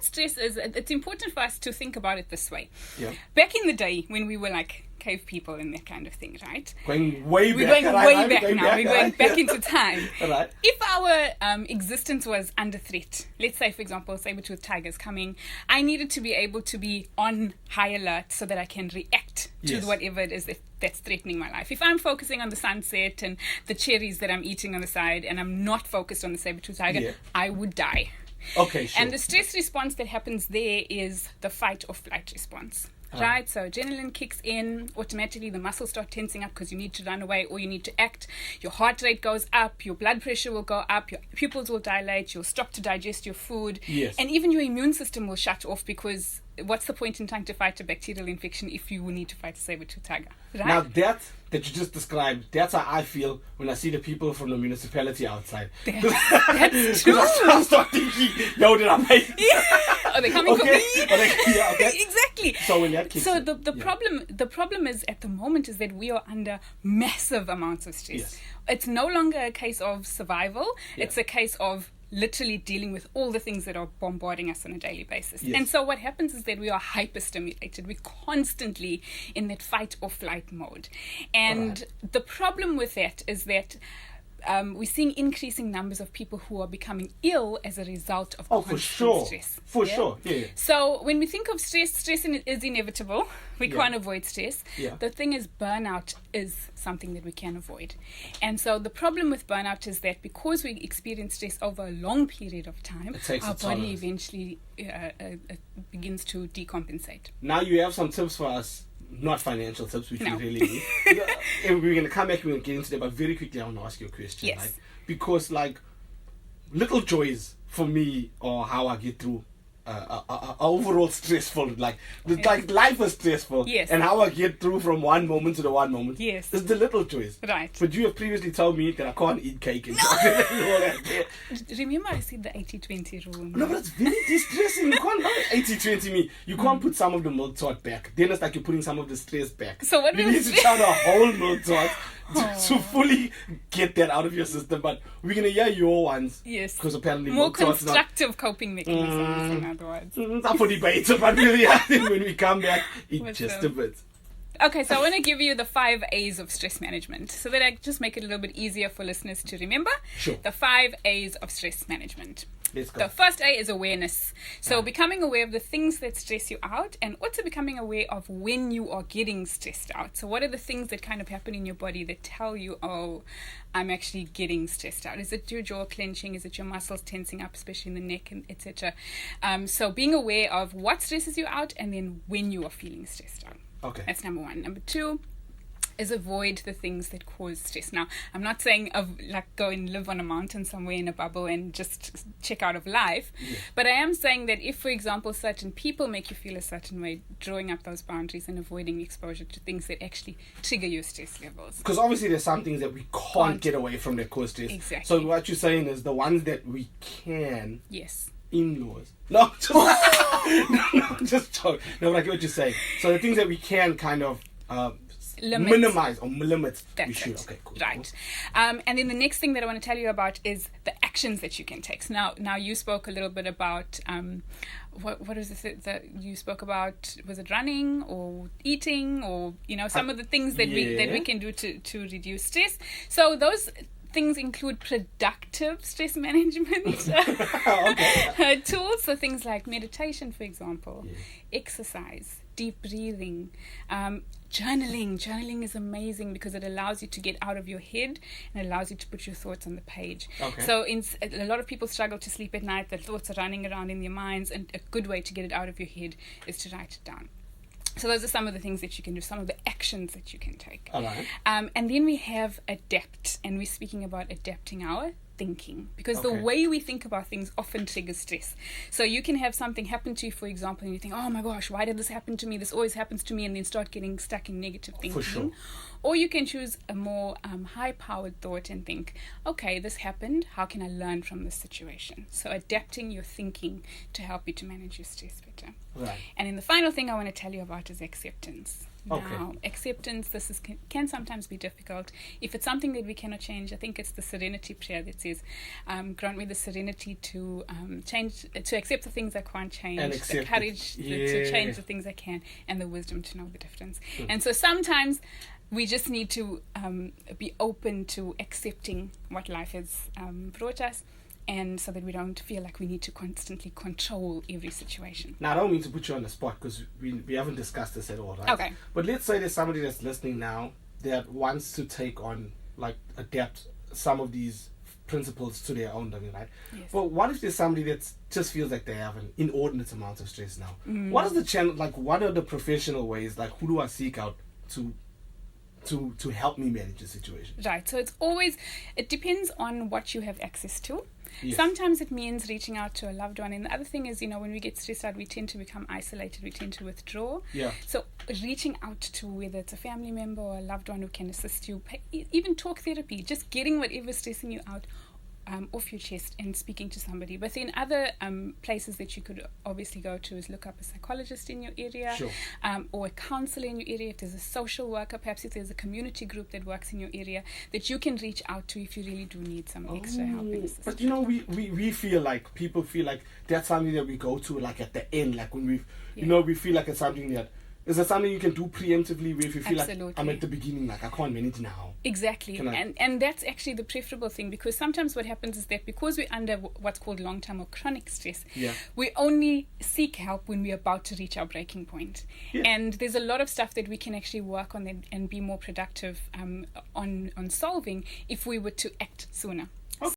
stress is, it's important for us to think about it this way. Yeah. Back in the day when we were like cave people and that kind of thing, right? Going way back. We're going way back now. We're going right? back into time. Right. If our existence was under threat, let's say, for example, saber-toothed tigers coming, I needed to be able to be on high alert so that I can react to whatever it is that's threatening my life. If I'm focusing on the sunset and the cherries that I'm eating on the side and I'm not focused on the saber-toothed tiger, I would die. Okay, sure. And the stress response that happens there is the fight or flight response. Right, so adrenaline kicks in, automatically the muscles start tensing up because you need to run away or you need to act. Your heart rate goes up, your blood pressure will go up, your pupils will dilate, you'll stop to digest your food, and even your immune system will shut off, because what's the point in trying to fight a bacterial infection if you will need to fight a saber-toothed tiger? Right? Now that you just described, that's how I feel when I see the people from the municipality outside. That's true. I start thinking, yo, did I pay? Are they coming for me? Okay. Exactly. So when that kicks so in, the problem is at the moment is that we are under massive amounts of stress. It's no longer a case of survival. It's a case of literally dealing with all the things that are bombarding us on a daily basis. And so what happens is that we are hyperstimulated. We're constantly in that fight or flight mode. And the problem with that is that we're seeing increasing numbers of people who are becoming ill as a result of constant stress. For sure. Yeah. So when we think of stress is inevitable. We can't avoid stress. The thing is, burnout is something that we can avoid. And so the problem with burnout is that because we experience stress over a long period of time, our body eventually begins to decompensate. Now you have some tips for us. Not financial tips, which we really need. We're going to come back and we'll get into that, but very quickly I want to ask you a question. Yes. Right? Because little joys for me are how I get through overall stressful, like life is stressful, and how I get through from one moment to the one moment. It's the little joys. Right. But you have previously told me that I can't eat cake and Remember I said the 80-20 rule? No, but it's very distressing. You can't 80-20 me. You can't put some of the milk tart back. Then it's like you're putting some of the stress back. So what you need to try the whole milk tart to fully get that out of your system. But we're going to hear your ones. Yes. Because apparently more constructive coping mechanisms, in other words. It's up for debate, but really, I think when we come back, it's just a bit. Okay, so I want to give you the 5 A's of stress management so that I just make it a little bit easier for listeners to remember. Sure. The 5 A's of stress management. Let's go. The first A is awareness. So becoming aware of the things that stress you out, and also becoming aware of when you are getting stressed out. So what are the things that kind of happen in your body that tell you, oh, I'm actually getting stressed out? Is it your jaw clenching? Is it your muscles tensing up, especially in the neck, and etc.? So being aware of what stresses you out and then when you are feeling stressed out. Okay. That's number 1. Number 2 is avoid the things that cause stress. Now, I'm not saying go and live on a mountain somewhere in a bubble and just check out of life, but I am saying that if, for example, certain people make you feel a certain way, drawing up those boundaries and avoiding exposure to things that actually trigger your stress levels. Because obviously there's some things that we can't get away from that cause stress. Exactly. So what you're saying is the ones that we can... Yes. In-laws. No, just joke. No, but I get what you're saying. So the things that we can kind of minimize or limit, we should. Okay, cool. Right. And then the next thing that I want to tell you about is the actions that you can take. So now you spoke a little bit about what is this that you spoke about? Was it running or eating or some of the things that we can do to reduce stress? So those things include productive stress management tools, so things like meditation, for example, exercise, deep breathing, journaling. Journaling is amazing because it allows you to get out of your head and allows you to put your thoughts on the page. So a lot of people struggle to sleep at night. Their thoughts are running around in their minds, and a good way to get it out of your head is to write it down. So those are some of the things that you can do, some of the actions that you can take. And then we have adapt, and we're speaking about adapting our thinking, because the way we think about things often triggers stress. So you can have something happen to you, for example, and you think, oh my gosh, why did this happen to me? This always happens to me, and then start getting stuck in negative thinking. For sure. Or you can choose a more high-powered thought and think, okay, this happened, how can I learn from this situation? So adapting your thinking to help you to manage your stress better. Right. And then the final thing I want to tell you about is acceptance. Now, acceptance, can sometimes be difficult. If it's something that we cannot change, I think it's the serenity prayer that says, grant me the serenity to accept the things I can't change, and the courage to change the things I can, and the wisdom to know the difference. And so sometimes we just need to be open to accepting what life has brought us, and so that we don't feel like we need to constantly control every situation. Now, I don't mean to put you on the spot because we haven't discussed this at all, right? Okay. But let's say there's somebody that's listening now that wants to take on, like, adapt some of these principles to their own domain, right? Yes. But what if there's somebody that just feels like they have an inordinate amount of stress now? What is the channel, like, what are the professional ways, like, who do I seek out to help me manage the situation? Right. So it depends on what you have access to. Yes. Sometimes it means reaching out to a loved one. And the other thing is, when we get stressed out, we tend to become isolated. We tend to withdraw. Yeah. So reaching out to, whether it's a family member or a loved one who can assist you, even talk therapy, just getting whatever's stressing you out off your chest and speaking to somebody. But then other places that you could obviously go to is look up a psychologist in your area, sure. Or a counselor in your area. If there's a social worker, perhaps if there's a community group that works in your area that you can reach out to if you really do need some extra help and assistance. But we feel like, people feel like that's something that we go to like at the end, like when we feel like it's something that, is that something you can do preemptively where if you feel Absolutely. like I'm at the beginning, like I can't manage now? Exactly. And that's actually the preferable thing, because sometimes what happens is that because we're under what's called long-term or chronic stress, we only seek help when we're about to reach our breaking point. Yeah. And there's a lot of stuff that we can actually work on and be more productive on solving if we were to act sooner.